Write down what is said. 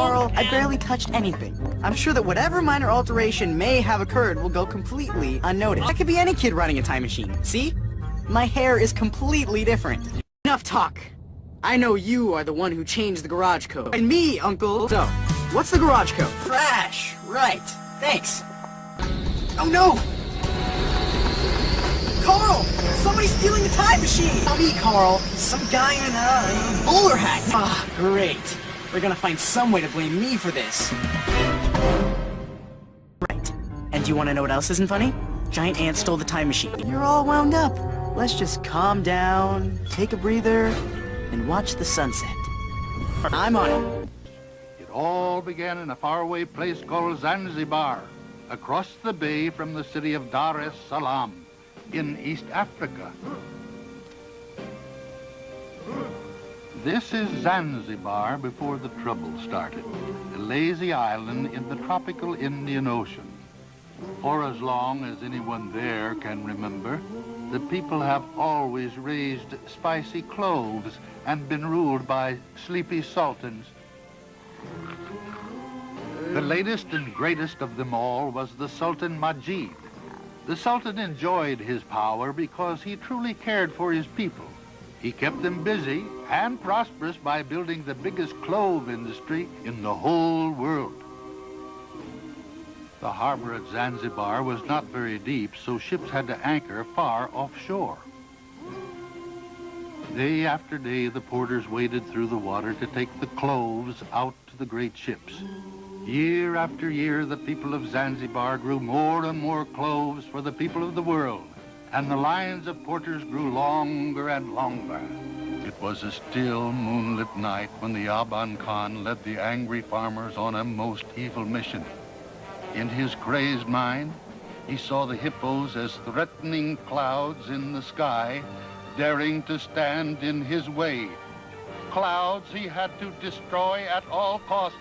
Carl, I barely touched anything. I'm sure that whatever minor alteration may have occurred will go completely unnoticed. That could be any kid running a time machine. See? My hair is completely different. Enough talk. I know you are the one who changed the garage code. And me, Uncle. So, what's the garage code? Trash. Right. Thanks. Oh no! Carl! Somebody's stealing the time machine! Not me, Carl. Some guy in a bowler hat. Ah, great. They're gonna find some way to blame me for this. Right. And do you want to know what else isn't funny? Giant ants stole the time machine. You're all wound up. Let's just calm down, take a breather, and watch the sunset. I'm on it. It all began in a faraway place called Zanzibar, across the bay from the city of Dar es Salaam, in East Africa. This is Zanzibar before the trouble started, a lazy island in the tropical Indian Ocean. For as long as anyone there can remember, the people have always raised spicy cloves and been ruled by sleepy sultans. The latest and greatest of them all was the Sultan Majid. The Sultan enjoyed his power because he truly cared for his people. He kept them busy and prosperous by building the biggest clove industry in the whole world. The harbor at Zanzibar was not very deep, so ships had to anchor far offshore. Day after day, the porters waded through the water to take the cloves out to the great ships. Year after year, the people of Zanzibar grew more and more cloves for the people of the world, and the lines of porters grew longer and longer. It was a still, moonlit night when the Aban Khan led the angry farmers on a most evil mission. In his crazed mind, he saw the hippos as threatening clouds in the sky, daring to stand in his way. Clouds he had to destroy at all costs.